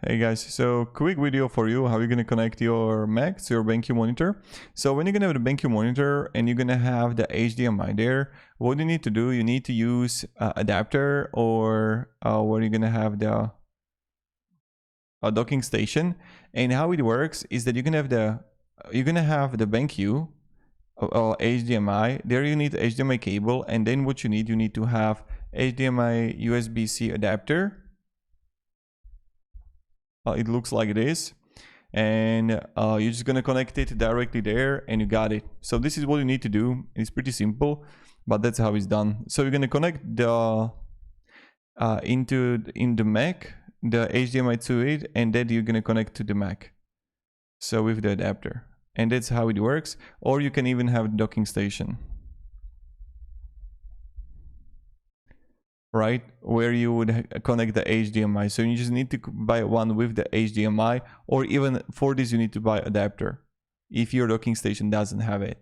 Hey guys, so quick video for you how you're gonna connect your Mac to your BenQ monitor. So when you're gonna have the BenQ monitor and you're gonna have the HDMI there, what you need to do, you need to use adapter or where you're gonna have the docking station. And how it works is that you're gonna have the BenQ or HDMI. There you need HDMI cable, and then what you need to have HDMI USB-C adapter. It looks like this, and you're just gonna connect it directly there and you got it. So this is what you need to do. It's pretty simple, but that's how it's done. So you're gonna connect the in the Mac the HDMI to it, and then you're gonna connect to the Mac, so with the adapter, and that's how it works. Or you can even have a docking station, right, where you would connect the HDMI. So you just need to buy one with the HDMI, or even for this you need to buy adapter if your docking station doesn't have it.